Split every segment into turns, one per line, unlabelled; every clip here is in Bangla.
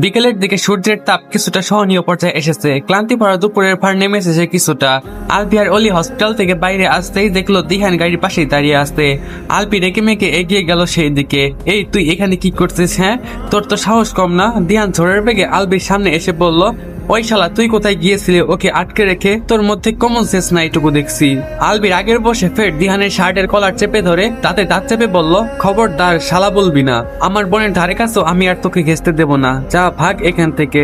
বিকেলের দিকে সূর্যের তাপ কিছুটা সহনীয় পর্যায়ে এসেছে। ক্লান্তি ভরা দুপুরের ভার নেমে এসেছে কিছুটা। আলপি আর অলি হসপিটাল থেকে বাইরে আসতেই দেখলো দিহান গাড়ির পাশেই দাঁড়িয়ে আসতে। আলপি রেকে মেকে এগিয়ে গেল সেই দিকে। এই তুই এখানে কি করছিস? হ্যাঁ, তোর তো সাহস কম না? দিহান ঝড়ের বেগে আলপির সামনে এসে বলল, ওই শালা তুই কোথায় গিয়েছিলি ওকে আটকে রেখে? তোর মধ্যে কমন সেন্স না এটুকু দেখছি। আলবির আগের বসে ফের দিহানের শার্টের কলার চেপে ধরে তাতে দাঁত চেপে বলল, খবরদার শালা বলবি না। আমার বোনের ধারে কাছেও আমি আর তোকে ঘেঁচতে দেবো না। যা ভাগ এখান থেকে।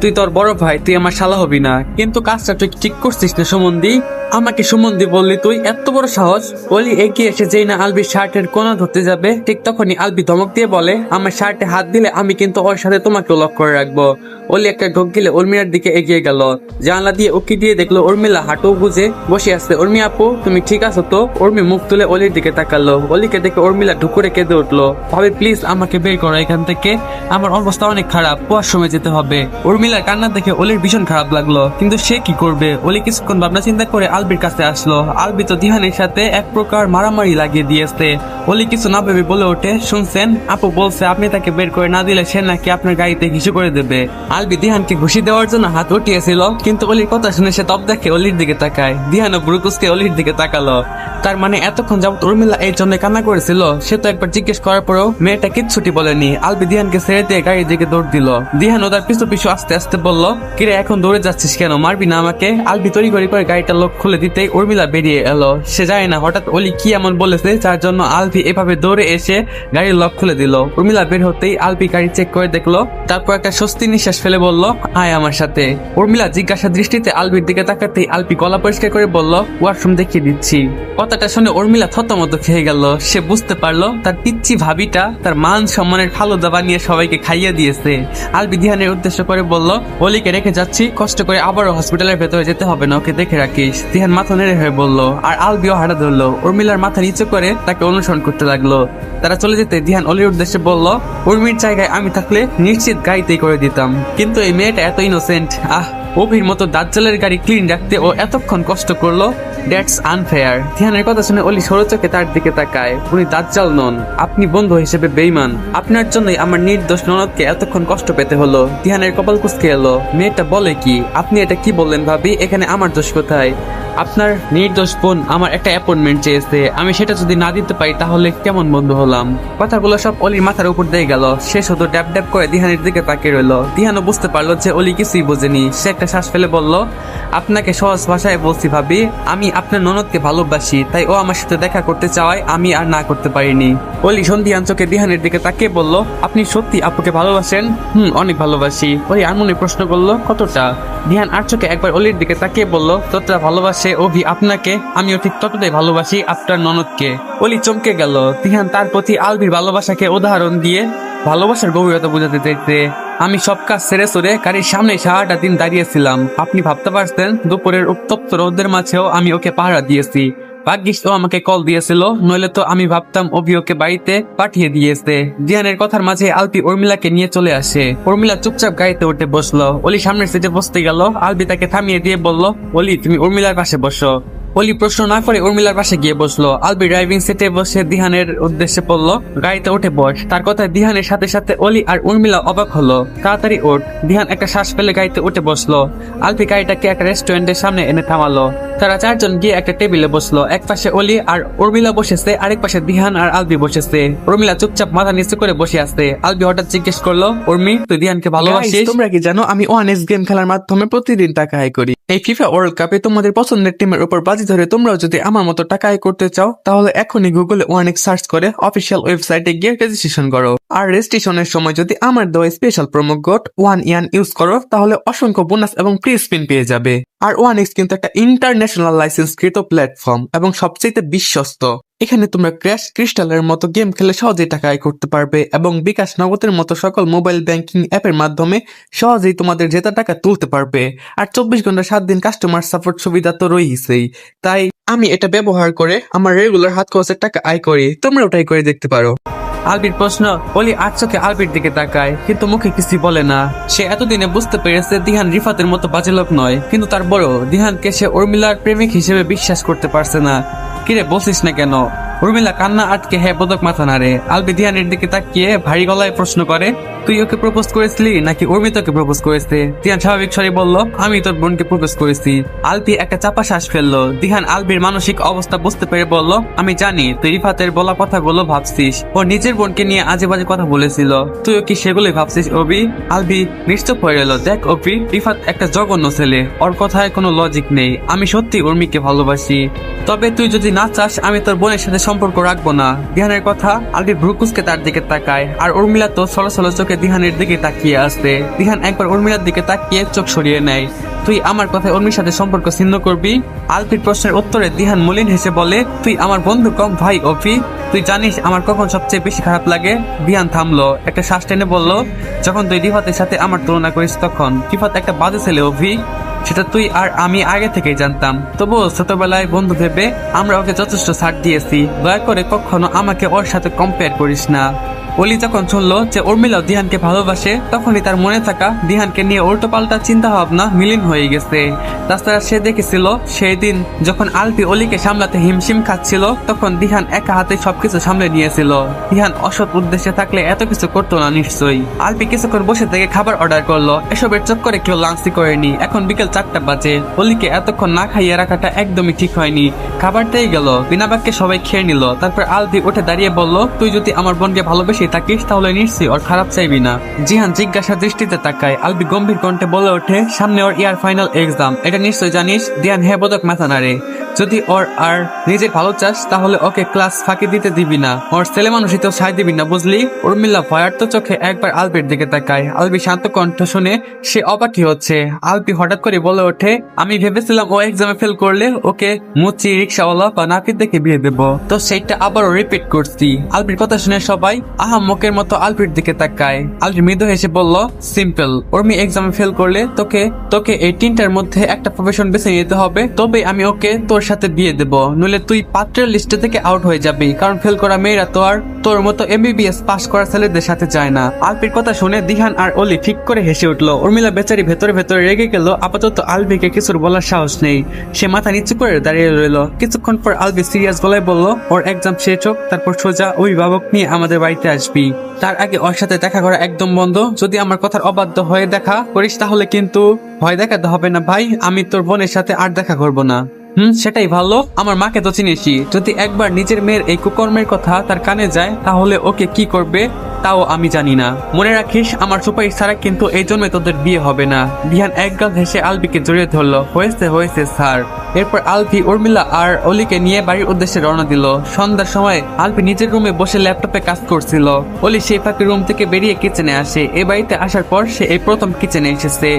তুই তোর বড় ভাই, তুই আমার শালা হবি না। কিন্তু কাজটা তুই ঠিক করছিস না সুমন্দি। আমাকে সুমন্দি বললি তুই? এত বড় সাহস! অলি এগিয়ে এসে যেই না আলবির শার্টের কোনা ধরতে যাবে ঠিক তখনই আলবি ধমক দিয়ে বলে, আমার শার্টে হাত দিলে আমি কিন্তু ওর সাথে তোমাকেও লক করে রাখবো। অলি একটা ঢোক গিলে উর্মিলার দিকে এগিয়ে গেল। জানলা দিয়ে উকি দিয়ে দেখলো উর্মিলা হাঁটু গুজে বসে আছে। উর্মি আপু, তুমি ঠিক আছো তো? উর্মি মুখ তুলে অলির দিকে তাকালো। অলিকে দেখে উর্মিলা ঢুকুরে কেঁদে উঠলো। ভাবি প্লিজ আমাকে বের করো এখান থেকে, আমার অবস্থা অনেক খারাপ, কুয়ার সময় যেতে হবে। উর্মিলার কান্না দেখে অলির ভীষণ খারাপ লাগলো, কিন্তু সে কি করবে? অলি কিছুক্ষণ ভাবনা চিন্তা করে আলবির কাছে আসলো। আলবি তো দিহানের সাথে এক প্রকার মারামারি লাগিয়ে দিয়েছে। অলি কিছু না ভেবে বলে ওঠে, শুনছেন, আপু বলছে আপনি তাকে বের করে না দিলে সে নাকি আপনার গাড়িতে ঘিসু করে দেবে। আলবি দিহানকে ঘুষি দেওয়ার জন্য হাত উঠিয়েছিল, কিন্তু অলির কথা শুনে সে তপ দেখে অলির দিকে তাকায়। দিহানও ব্রুকুসকে অলির দিকে তাকালো। তার মানে এতক্ষণ যাবত উর্মিলা এই জন্য কান্না করেছিল। সে তো একবার জিজ্ঞেস করার পরেও মেয়েটা কিচ্ছুটি বলেনি। আলবি দিহানকে ছেড়ে দিয়ে গাড়ির দিকে দৌড় দিল। দিহান ওদের পিছু পিছু আস্তে আস্তে বলল, কিরে এখন দৌড়ে যাচ্ছিস কেন? মারবি না আমাকে? আলবি তড়ি করে গাড়িটা লক খুলে দিতেই উর্মিলা বেরিয়ে এলো। সে জানে না হঠাৎ অলি কি এমন বলেছে যার জন্য আলবি এভাবে দৌড়ে এসে গাড়ির লক খুলে দিল। উর্মিলা বের হতেই আলবি গাড়ি চেক করে দেখলো, তারপর একটা স্বস্তি নিঃশ্বাস ফেলে বলল, আয় আমার সাথে। উর্মিলা জিজ্ঞাসা দৃষ্টিতে আলবির দিকে তাকাতেই আলবি গলা পরিষ্কার করে বলল, ওয়াশরুম দেখিয়ে দিচ্ছি। কথাটা শুনে উর্মিলা থতমত খেয়ে গেল। সে বুঝতে পারলো তার পিচ্চি ভাবিটা তার মান সম্মানের ফালুদা বানিয়ে সবাইকে খাইয়ে দিয়েছে। আলবি দিহানের উদ্দেশ্য করে বলল, অলিকে রেখে যাচ্ছি, কষ্ট করে আবারও হসপিটালের ভেতরে যেতে হবে না, ওকে দেখে রাখিস। দিহান মাথা নেড়ে হয়ে বলল, আর আলবিও হাঁটা ধরলো। উর্মিলার মাথা নিচু করে তাকে অনুসরণ করতে লাগলো। তারা চলে যেতে দিহান অলির উদ্দেশ্যে বলল, উর্মির জায়গায় আমি থাকলে নিশ্চিত গাড়িতেই করে দিতাম, কিন্তু এই মেয়েটা এত ইনোসেন্ট। অভির মতো দাজ্জালের গাড়ি ক্লিন রাখতে ও এতক্ষণ কষ্ট করলো, দ্যাটস আনফেয়ার। দিহানের কথা শুনে অলি সরু চোখে তার দিকে তাকায়। উনি দাজ্জাল নন, আপনি বন্ধু হিসেবে বেঈমান। আপনার জন্যই আমার নির্দোষ ননদকে এতক্ষণ কষ্ট পেতে হলো। দিহানের কপাল কুঁচকে এলো। মেয়েটা বলে কি? আপনি এটা কি বললেন ভাবি? এখানে আমার দোষ কোথায়? আপনার নির্দোষ বোন আমার একটা অ্যাপয়েন্টমেন্ট চেয়েছে, আমি সেটা যদি না দিতে পারি তাহলে কেমন বন্ধু হলাম? কথাগুলো সব অলির মাথার উপর দিয়ে গেল। সে শুধু ড্যাপ ড্যাপ করে দিহানের দিকে তাকিয়ে রইল। দিহানও বুঝতে পারলো যে অলি কিছুই বোঝেনি। সে একটা শ্বাস ফেলে বলল, আপনাকে সহজ ভাষায় বলছি ভাবি, আমি আপনার ননদকে ভালোবাসি, তাই ও আমার সাথে দেখা করতে চাওয়ায় আমি আর না করতে পারিনি। অলি সন্ধিহান চোখে দিহানের দিকে তাকিয়ে বলল, আপনি সত্যি আপুকে ভালোবাসেন? অনেক ভালোবাসি। অলি আনমনে প্রশ্ন করলো, কতটা? দিহান আর চোখে একবার অলির দিকে তাকিয়ে বলল, ততটা ভালোবাসে অভি আপনাকে, আমিও ঠিক ততটাই ভালোবাসি আপনার ননদকে। অলি চমকে গেল। দিহান তার প্রতি আলবির ভালোবাসাকে উদাহরণ দিয়ে ভালোবাসার গভীরতা বোঝাতে চাইতে। আমি সব কাজ ছেড়ে সরে গাড়ির সামনে সারাটা দিন দাঁড়িয়েছিলাম। আপনি ভাবতে পারছেন দুপুরের উত্তপ্ত রোদের মাঝেও আমি ওকে পাহারা দিয়েছি। ভাগ্যিস ও আমাকে কল দিয়েছিল, নইলে তো আমি ভাবতাম অভি ওকে বাড়িতে পাঠিয়ে দিয়েছে। দিহানের কথার মাঝে আলবি উর্মিলাকে নিয়ে চলে আসে। উর্মিলা চুপচাপ গাড়িতে উঠে বসলো। অলি সামনের সিটে বসতে গেল। আলবি তাকে থামিয়ে দিয়ে বলল, অলি তুমি উর্মিলার পাশে বসো। অলি প্রশ্ন না করে উর্মিলার পাশে গিয়ে বসলো। আলবি ড্রাইভিং সিটে বসে দিহানের উদ্দেশ্যে বলল, গাড়িতে উঠে বস। তার কথায় দিহানের সাথে সাথে অলি আর উর্মিলা অবাক হলো। তাড়াতাড়ি ওঠ। দিহান একটা শ্বাস ফেলে গাড়িতে উঠে বসলো। আলবি গাড়িটাকে একটা রেস্টুরেন্টের সামনে এনে থামালো। তারা চারজন গিয়ে একটা টেবিলে বসলো। এক পাশে অলি আর উর্মিলা বসেছে, আরেক পাশে দিহান আর আলবি বসেছে। উর্মিলা চুপচাপ মাথা নিচু করে বসে আছে। আলবি হঠাৎ জিজ্ঞেস করলো, উর্মি তুই দিহানকে ভালোবাসিস? তোমরা কি জানো আমি ওয়ানেস গেম খেলার মাধ্যমে প্রতিদিন টাকা আয় করি। এই ফিফা ওয়ার্ল্ড কাপে তোমাদের পছন্দের টিমের উপর বাজি ধরে তোমরাও যদি আমার মতো টাকা আয় করতে চাও, তাহলে এখনই গুগলে ওয়ানেক্স সার্চ করে অফিসিয়াল ওয়েবসাইটে গিয়ে রেজিস্ট্রেশন করো। আর রেজিস্ট্রেশনের সময় যদি আমার দেওয়া special promo code 1YAN use করো, তাহলে অসংখ্য বোনাস এবং ফ্রি স্পিন পেয়ে যাবে। আর ওয়ানেক্স কিন্তু একটা ইন্টারন্যাশনাল লাইসেন্সকৃত প্ল্যাটফর্ম এবং সবচেয়ে বিশ্বস্ত। এখানে তোমরা ক্র্যাশ ক্রিস্টালের মতো গেম খেলে সহজেই টাকা আয় করতে পারবে এবং বিকাশ নগদের মতো সকল মোবাইল ব্যাংকিং অ্যাপের মাধ্যমে সহজেই তোমাদের জেতা টাকা তুলতে পারবে। আর 24 ঘন্টা 7 দিন কাস্টমার সাপোর্ট সুবিধা তো রয়েছেই। তাই আমি এটা ব্যবহার করে আমার রেগুলার হাত খরচের টাকা আয় করি, তোমরা ওটাই করে দেখতে পারো। আলবির প্রশ্ন। অলি আর চোখে আলবির দিকে তাকায়, কিন্তু মুখে কিছু বলে না। সে এতদিনে বুঝতে পেরেছে দিহান রিফাতের মতো বাজে লোক নয়, কিন্তু তার বড় দিহানকে সে উর্মিলার প্রেমিক হিসেবে বিশ্বাস করতে পারছে না। কিরে বলছিস না কেন? উর্মিলা কান্না আটকে হ্যাঁ বোধক মাথা নাড়ে। আলবি দিহানের দিকে তাকিয়ে ভারী গলায় প্রশ্ন করে, তুই ওকে প্রপোজ করেছিলি নাকি উর্মি তোকে প্রপোজ করেছে? দিহান স্বাভাবিক স্বরে বলল, আমি তোর বোনকে প্রপোজ করেছি। আলবি একটা চাপা শ্বাস ফেললো। দিহান আলবির মানসিক অবস্থা বুঝতে পেরে বলল, আমি জানি তুই রিফাতের বলা কথাগুলো ভাবছিস। ও নিজের বোনকে নিয়ে আজে বাজে কথা বলেছিল, তুইও কি সেগুলোই ভাবছিস অভি? আলবি নিশ্চুপ হয়ে গেল। দেখ অভি, রিফাত একটা জঘন্য ছেলে, ওর কথায় কোনো লজিক নেই। আমি সত্যি উর্মিকে ভালোবাসি, তবে তুই যদি না চাস আমি তোর বোনের সাথে সম্পর্ক রাখবো না। দিহানের কথা আলবি ভ্রুকুসকে তার দিকে তাকায়, আর উর্মিলা তো সলসল চোখে দিহানের দিকে তাকিয়ে আসে। দিহান একবার উর্মিলার দিকে তাকিয়ে চোখ সরিয়ে নেয়। তুই আমার কথায় উর্মির সাথে সম্পর্ক ছিন্ন করবি? আলবির প্রশ্নের উত্তরে দিহান মলিন হেসে বলে, তুই আমার বন্ধু কম ভাই অভি, তুই জানিস আমার কখন সবচেয়ে বেশি খারাপ লাগে? দিহান থামলো, একটা শ্বাস টেনে বলল, যখন তুই রিফাতের সাথে আমার তুলনা করিস তখন। রিফাত একটা বাজে ছেলে অভি, সেটা তুই আর আমি আগে থেকেই জানতাম। তবুও ছোটবেলায় বন্ধু ভেবে আমরা ওকে যথেষ্ট ছাড় দিয়েছি। দয়া করে কখনো আমাকে ওর সাথে কম্পেয়ার করিস না। অলি যখন শুনলো যে উর্মিলাও দিহানকে ভালোবাসে, তখনই তার মনে থাকা দিহানকে নিয়ে উল্টো পাল্টা চিন্তা ভাবনা মিলিন হয়ে গেছে। তাছাড়া সে দেখেছিল সেই দিন যখন আলবি অলিকে সামলাতে হিমশিম খাচ্ছিল, তখন দিহান একা হাতে সবকিছু সামলে নিয়েছিল। দিহান অসৎ উদ্দেশ্যে থাকলে এত কিছু করতো না নিশ্চয়ই। আলবি কিছুক্ষণ বসে থেকে খাবার অর্ডার করলো। এসবের চক্করে কেউ লাঞ্চই করেনি। এখন বিকেল 4টা বাজে। অলিকে এতক্ষণ না খাইয়ে রাখাটা একদমই ঠিক হয়নি। খাবারটাই গেল, বিনা বাক্যে সবাই খেয়ে নিল। তারপর আলবি উঠে দাঁড়িয়ে বলল, তুই যদি আমার বোনকে ভালোবেসে থাকিস তাহলে নিশ্চয়ই ওর খারাপ চাইবি না। জিহান জিজ্ঞাসা দৃষ্টিতে তাকায়। আলবি গম্ভীর কণ্ঠে বলে ওঠে, সামনে ওর ইয়ার ফাইনাল এক্সাম, এটা নিশ্চয় জানিস। দিহান হ্যাঁ বোধক মাথা নাড়ে। যদি ওর আর নিজের ভালো চাস তাহলে ওকে ক্লাস ফাঁকি দিতে দিবি না, ওর ছেলে মানুষই তো সাই দিবি না, বুঝলি? উর্মিলা ভয়ার্ত চোখে একবার আলবির দিকে তাকায়। আলবি শান্ত কণ্ঠ শুনে সে অবাকই হচ্ছে। আলবি হঠাৎ করে বলে ওঠে, আমি ভেবেছিলাম ও এক্সামে ফেল করলে ওকে মুচি রিক্সাওয়ালা বা নাপিত দেখে বিয়ে দেবো, তো সেইটা আবারও রিপিট করছি। আলবির কথা শুনে সবাই আহাম্মকের মতো আলবির দিকে তাকায়। আলবি মৃদু হেসে বলল, সিম্পল, উর্মি এক্সামে ফেল করলে তোকে এই তিনটার মধ্যে একটা প্রফেশন বেছে নিতে হবে, তবে আমি ওকে তোর সাথে বিয়ে দেব, নইলে তুই পাত্রের লিস্টে থেকে আউট হয়ে যাবি। কারণ ফেল করা মেয়েরা তো আর তোর মতো এমবিবিএস পাস করা ছেলেদের সাথে যায় না। আলবির কথা শুনে দিহান আর অলি ঠিক করে হেসে উঠলো। উর্মিলা বেচারি ভেতরে ভেতরে রেগে গেল। আপাতত আলবিকে কিছুর বলার সাহস নেই। সে মাথা নিচু করে দাঁড়িয়ে রইল। কিছুক্ষণ পর আলবি সিরিয়াস গলায় বলল, ওর এক্সাম শেষ হোক, তারপর সোজা অভিভাবক নিয়ে আমাদের বাড়িতে আসবি। তার আগে ওর সাথে দেখা করা একদম বন্ধ। যদি আমার কথার অবাধ্য হয়ে দেখা করিস তাহলে কিন্তু ভয় দেখাতে হবে না ভাই, আমি তোর বোনের সাথে আর দেখা করবো না। সেটাই ভালো। আমার মাকে তো চিনিসই, যদি একবার নিজের মেয়ের এই কুকর্মের কথা তার কানে যায় তাহলে ওকে কি করবে তাও আমি জানি না। মনে রাখিস, আমার সুপারিশ ছাড়া কিন্তু এই জন্মে তোদের বিয়ে হবে না। দিহান একগাল হেসে আলবিকে জড়িয়ে ধরলো। হয়েছে স্যার। এরপর আলবি উর্মিলা আর অলিকে নিয়ে বাড়ির উদ্দেশ্যে রওনা দিল। সন্ধ্যার সময় আলবি নিজের রুমে বসে ল্যাপটপে কাজ করছিল। অলি সেই ফাঁকে রুম থেকে বেরিয়ে কিচেনে আসে। এ বাড়িতে আসার পর সে এই প্রথম কিচেনে এসেছে।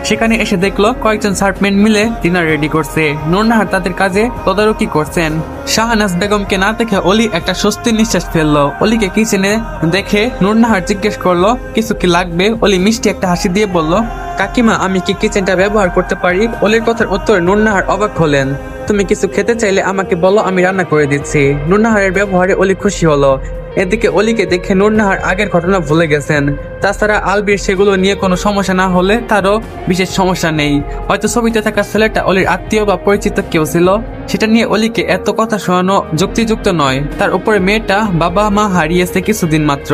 সেখানে এসে দেখলো কয়েকজন সার্ভেন্ট মিলে ডিনার রেডি করছে। নূরনাহার তাদের কাজে তদারকি করছেন। শাহনাজ বেগমকে না দেখে অলি একটা স্বস্তির নিঃশ্বাস ফেললো। অলিকে কিচেনে দেখে নূরনাহার জিজ্ঞেস করলো, কিছু কি লাগবে? অলি মিষ্টি একটা হাসি দিয়ে বলল, কাকিমা আমি কি কিচেনটা ব্যবহার করতে পারি? অলির কথার উত্তরে নূরনাহার অবাক হলেন। তুমি কিছু খেতে চাইলে আমাকে বলো, আমি রান্না করে দিচ্ছি। নূরনাহারের ব্যবহারে অলি খুশি হলো। এদিকে অলিকে দেখে নূরনাহার আগের ঘটনা ভুলে গেছেন। তাছাড়া আলবির সেগুলো নিয়ে কোনো সমস্যা না হলে তারও বিশেষ সমস্যা নেই। হয়তো ছবিতে থাকা ছেলেটা অলির আত্মীয় বা পরিচিত কেউ ছিল, সেটা নিয়ে অলিকে এত কথা শোনানো যুক্তিযুক্ত নয়। তার উপরে মেয়েটা বাবা মা হারিয়েছে কিছুদিন মাত্র।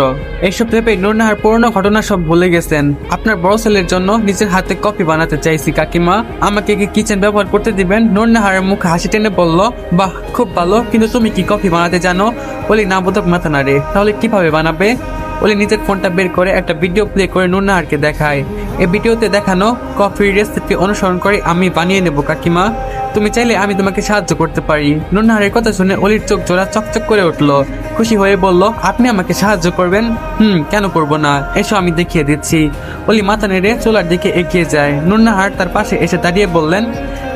এইসব ভেবে নূরনাহার পুরোনো ঘটনা সব ভুলে গেছেন। আপনার বড় ছেলের জন্য নিজের হাতে কফি বানাতে চাইছি কাকিমা, আমাকে কি কিচেন ব্যবহার করতে দিবেন? নূরনাহারের মুখে হাসি টেনে বলল, বাহ খুব ভালো, কিন্তু তুমি কি কফি বানাতে জানো? অলি না বোধক মাথা নাড়ে। তাহলে কিভাবে বানাবে? অলি নিজের ফোনটা বের করে একটা ভিডিও প্লে করে নূরনাহারকে দেখায়। এই ভিডিওতে দেখানো কফির রেসিপি অনুসরণ করে আমি বানিয়ে নেব কাকিমা, তুমি চাইলে আমি তোমাকে সাহায্য করতে পারি। নূরনাহারের কথা শুনে অলির চোখ জোড়া চকচক করে উঠলো। খুশি হয়ে বলল, আপনি আমাকে সাহায্য করবেন? কেন করব না, এসো আমি দেখিয়ে দিচ্ছি। অলি মাথা নেড়ে চুলার দিকে এগিয়ে যায়। নূরনাহার তার পাশে এসে দাঁড়িয়ে বললেন,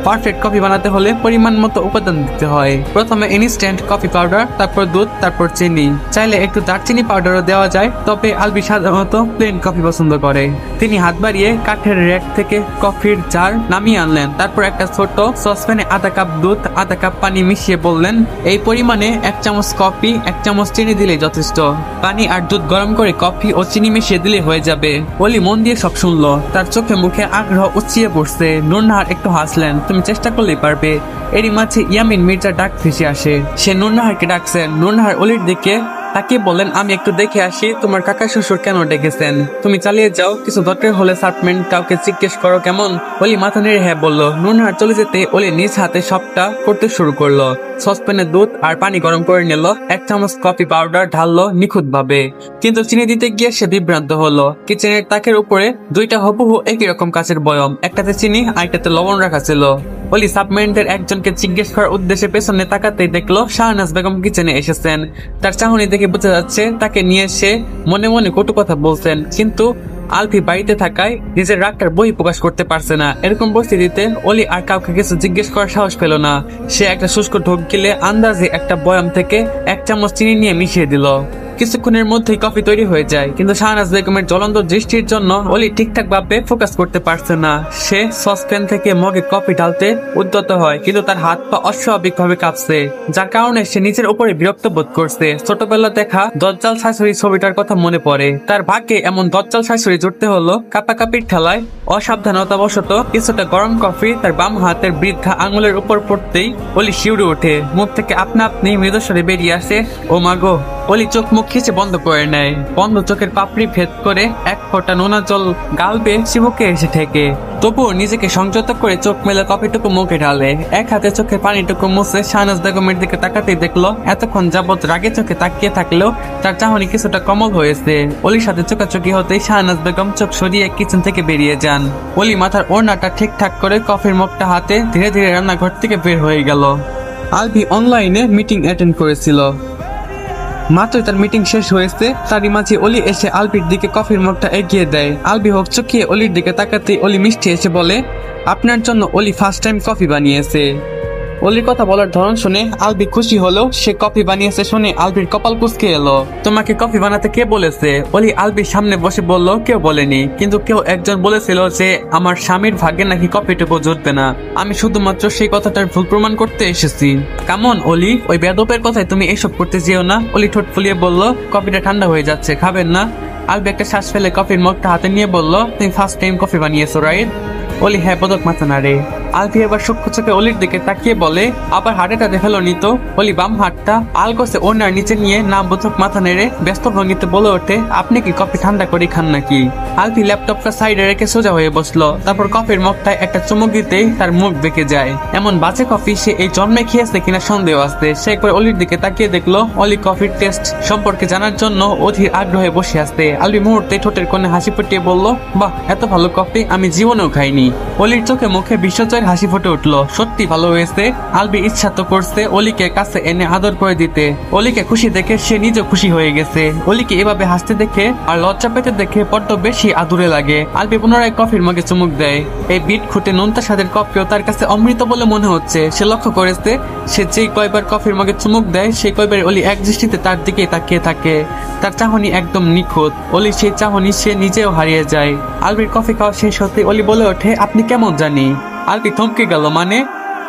পারফেক্ট কফি বানাতে হলে পরিমাণ মতো উপাদান দিতে হয়। প্রথমে ইনস্ট্যান্ট কফি পাউডার, তারপর দুধ, তারপর চিনি। চাইলে একটু দারচিনি পাউডারও দেওয়া যায়, তবে আলবি সাধারণত প্লেন কফি পছন্দ করে। তিনি হাত বাড়িয়ে কাঠের র্যাক থেকে কফির জার নামিয়ে আনলেন। তারপর একটা ছোট সসপ্যানে আধা কাপ দুধ, আধা কাপ পানি মিশিয়ে বললেন, এই পরিমাণে 1 চামচ কফি, 1 চামচ চিনি দিলে যথেষ্ট। পানি আর দুধ গরম করে কফি ও চিনি মিশিয়ে দিলে হয়ে যাবে। অলি মন দিয়ে সব শুনলো। তার চোখে মুখে আগ্রহ উচ্ছিয়ে পড়ছে। নূরনাহার একটু হাসলেন, তুমি চেষ্টা করলেই পারবে। এরই মাঝে ইয়ামিন মির্জা ডাক ভেসে আসে। সে নূরনাহারকে ডাকছেন। নূরনাহার অলির দিকে তাকে বলেন আমি একটু দেখে আসি তোমার কাকা শ্বশুর কেন ডেকেছেন। তুমি চালিয়ে যাও, কিছু দরকার হলে সার্ভেন্ট কাউকে জিজ্ঞেস করো কেমন। অলি মাথা নেড়ে হ্যাঁ বললো। নুনহার চলে যেতে অলি নিজ হাতে সবটা করতে শুরু করলো। সসপ্যানে দুধ আর পানি গরম করে নিল, 1 চামচ কফি পাউডার ঢাললো নিখুঁত ভাবে, কিন্তু চিনি দিতে গিয়ে সে বিভ্রান্ত হলো। কিচেনের তাকের উপরে 2টা হুবহু একই রকম কাচের বয়ম, একটাতে চিনি আরেকটাতে লবণ রাখা ছিল। অলি সাবমেন্টের একজনকে জিজ্ঞেস করার উদ্দেশ্যে পেছনে তাকাতেই দেখলো শাহনাজ বেগম কিচেনে এসেছেন। তার চাহনি দেখে বোঝা যাচ্ছে তাকে নিয়ে সে মনে মনে কটু কথা বলছেন, কিন্তু আলফি বাড়িতে থাকায় নিজের রাগটার বহিঃপ্রকাশ করতে পারছে না। এরকম পরিস্থিতিতে অলি আর কাউকে কিছু জিজ্ঞেস করার সাহস পেল না। সে একটা শুষ্ক ঢোক গিলে আন্দাজে একটা বয়াম থেকে 1 চামচ চিনি নিয়ে মিশিয়ে দিল। কিছুক্ষণের মধ্যেই কফি তৈরি হয়ে যায়, কিন্তু শাহনাজ বেগমের জ্বলন্ত দৃষ্টির জন্য অলি ঠিকঠাক ভাবে ফোকাস করতে পারছে না। সে সসপ্যান থেকে মগে কফি ঢালতে উদ্যত হয়, কিন্তু তার হাত পা অস্বাভাবিক ভাবে কাঁপছে, যার কারণে সে নিজের উপরে বিরক্ত বোধ করছে। ছোটবেলা দেখা দজ্জাল শাশুড়ি ছবিটার কথা মনে পড়ে। তার ভাগ্যে এমন দজ্জাল শাশুড়ি জুটতে হলো। কাপাকাপির ঠেলায় অসাবধানতাবশত কিছুটা গরম কফি তার বাম হাতের বৃদ্ধা আঙুলের উপর পড়তেই অলি শিউরে ওঠে। মুখ থেকে আপনা আপনি মৃদুস্বরে বেরিয়ে আসে, ও মাগো। অলি চোখ মুখ খিচে বন্ধ করে নেয়। বন্ধ চোখের পাপড়ি ভেদ করে 1 ফোঁটা নোনা জল গাল বেয়ে চিবুকে এসে ঠেকে। তবুও নিজেকে সংযত করে চোখ মেলে কফিটুকু মুখে ঢালে। এক হাতে চোখের পানিটুকু মুছে শাহনাজ বেগমের দিকে তাকাতেই দেখলো এতক্ষণ যাবৎ রাগে চোখে তাকিয়ে থাকলেও তার চাহনি কিছুটা কমল হয়েছে। অলির সাথে চোখাচোখি হতেই শাহনাজ বেগম চোখ সরিয়ে কিচেন থেকে বেরিয়ে যান। অলি মাথার ওড়নাটা ঠিকঠাক করে কফির মগটা হাতে ধীরে ধীরে রান্নাঘর থেকে বের হয়ে গেল। আলবি অনলাইনে মিটিং অ্যাটেন্ড করেছিল। মাত্র তার মিটিং শেষ হয়েছে, তারই মাঝে অলি এসে আলবির দিকে কফির মগটা এগিয়ে দেয়। আলবি হোক চোখে অলির দিকে তাকাতেই অলি মিষ্টি এসে বলে, আপনার জন্য অলি ফার্স্ট টাইম কফি বানিয়েছে। অলির কথা বলার ধরন শুনে আলবি খুশি হলো। সে কফি বানিয়েছে শুনে আলবির কপাল কুঁচকে এলো। তোমাকে কফি বানাতে কে বলেছে? অলি আলবির সামনে বসে বলল, কেউ বলেনি, কিন্তু কেউ একজন বলেছিল যে আমার স্বামীর ভাগ্যে নাকি কফিটুকু জুটবে না। আমি শুধুমাত্র সেই কথাটার ভুল প্রমাণ করতে এসেছি। কেমন অলি, ওই বেদপের কথায় তুমি এসব করতে যেও না। অলি ঠোঁট ফুলিয়ে বলল, কফিটা ঠান্ডা হয়ে যাচ্ছে, খাবেন না? আলবি একটা শ্বাস ফেলে কফির মগটা হাতে নিয়ে বলল, তুমি ফার্স্ট টাইম কফি বানিয়েছো রাইট? অলি হ্যাঁ পদক মাথা নাড়ে। আলফি এবার সূক্ষ্ম চোখে অলির দিকে তাকিয়ে বলে, আবার হাড়েটা দেখালো নিত। অলি বাম হাতটা আলকোসে ওনার নিচে নিয়ে নাম বোধক মাথা নেড়ে ব্যস্ত ভঙ্গিতে বলে ওঠে, আপনি কি কফি ঠান্ডা করে খান নাকি? আলফি ল্যাপটপটা সাইডে রেখে সোজা হয়ে বসলো। তারপর কফির মগটায় একটা চুমুক দিতেই তার মুখ বেঁকে যায়। এমন বাজে কফি সে এই জন্মে খেয়েছে কিনা সন্দেহ আসছে। সে একবার অলির দিকে তাকিয়ে দেখলো অলি কফির টেস্ট সম্পর্কে জানার জন্য অধীর আগ্রহে বসে আসছে। আলফি মুহূর্তে ঠোঁটের কোণে হাসি ফুটিয়ে বলল, বাহ, এত ভালো কফি আমি জীবনেও খাইনি। অলির চোখে মুখে বিশ্বজয়ের হাসি ফুটে উঠলো। সত্যি ভালো হয়েছে। আলবি ইচ্ছা তো করছে অলিকে কাছে এনে আদর করে দিতে। অলিকে খুশি দেখে সে নিজে খুশি হয়ে গেছে। অলিকে এভাবে হাসতে দেখে আর লজ্জা পেতে দেখে বড্ড বেশি আদুরে লাগে। আলবি পুনরায় কফির মগে চুমুক দেয়। এই বিট খুঁটে নোনতা স্বাদের কফিও তার কাছে অমৃত বলে মনে হচ্ছে। সে লক্ষ্য করেছে সে যেই কয়বার কফির মগে চুমুক দেয় সেই কয়বার অলি এক দৃষ্টিতে তার দিকে তাকিয়ে থাকে। তার চাহনি একদম নিখুঁত। অলি সেই চাহনি সে নিজেও হারিয়ে যায়। আলবির কফি খাওয়া শেষ হতে অলি বলে ওঠে, আপনি কেমন জানি? আলবি থমকে গেল।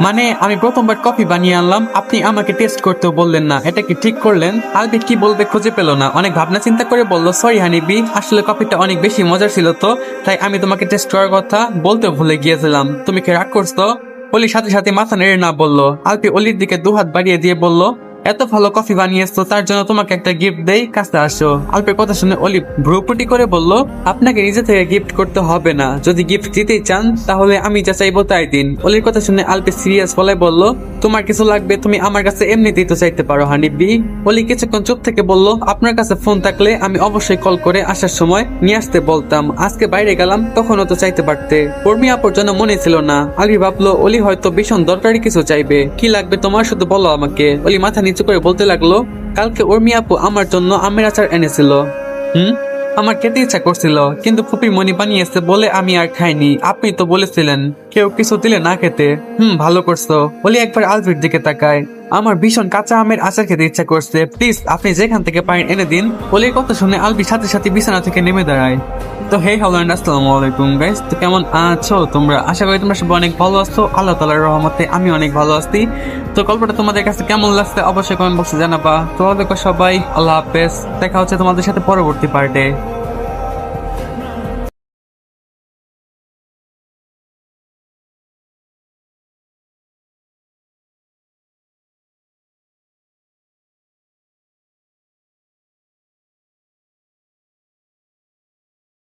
মানে আমি প্রথমবার কফি বানিয়ে আনলাম, আপনি আমাকে টেস্ট করতেও বললেন না, এটা কি ঠিক করলেন? আলবি কি বলবে খুঁজে পেল না। অনেক ভাবনা চিন্তা করে বলল, সরি হানিবি, আসলে কফিটা অনেক বেশি মজার ছিল তো তাই আমি তোমাকে টেস্ট করার কথা বলতেও ভুলে গিয়েছিলাম। তুমি কি রাগ করছো? অলি সাথে সাথে মাথা নেড়ে না বলল। আলবি অলির দিকে 2 হাত বাড়িয়ে দিয়ে বলল, এত ভালো কফি বানিয়েছো, তার জন্য তোমাকে একটা গিফট দেই, কাছে আসো। আলপের কথা শুনে অলি ভ্রুকুটি করে বলল, আপনাকে নিজে থেকে গিফট করতে হবে না, যদি গিফট দিতেই চান তাহলে আমি যা চাইবো তাই দিন। অলির কথা শুনে আলপে সিরিয়াস গলায় বলল, তোমার কিছু লাগবে তুমি আমার কাছে এমনিতেই তো চাইতে পারো হানিবি। অলি কিছুক্ষণ চুপ থেকে বলল, আপনার কাছে ফোন থাকলে আমি অবশ্যই কল করে আসার সময় নিয়ে আসতে বলতাম, আজকে বাইরে গেলাম তখনও তো চাইতে পারতে। কর্মী আপুর জন্য মনে ছিল না। আলি ভাবলো অলি হয়তো ভীষণ দরকারি কিছু চাইবে। কি লাগবে তোমার, শুধু বলো আমাকে। অলি মাথা নিচু করে বলতে লাগলো, কালকে উর্মি আপু আমার জন্য আমের আচার এনেছিল। আমার খেতে ইচ্ছা করছিল, কিন্তু ফুপি মনি বানিয়েছে বলে আমি আর খাইনি। আপনি তো বলেছিলেন কেউ কিছু দিলে না খেতে। ভালো করছো। বলি একবার আলভির দিকে তাকায়। আমার ভীষণ কাঁচা আমের আচার খেতে ইচ্ছা করছে, প্লিজ আপনি যেখান থেকে পারেন এনে দিন। বলির কথা শুনে আলভি সাথে সাথে বিছানা থেকে নেমে দাঁড়ায়। তো হে হ্যালো এন্ড আসসালামু আলাইকুম গাইস, তো কেমন আছো তোমরা? আশা করি তোমরা সবাই অনেক ভালো আছো। আল্লাহ তাআলার রহমতে আমি অনেক ভালো আছি। তো গল্পটা তোমাদের কাছে কেমন লাগছে অবশ্যই কমেন্ট বক্সে জানাবা। তো দেখো সবাই, আল্লাহ হাফেজ। দেখা হচ্ছে তোমাদের সাথে পরবর্তী পার্টে।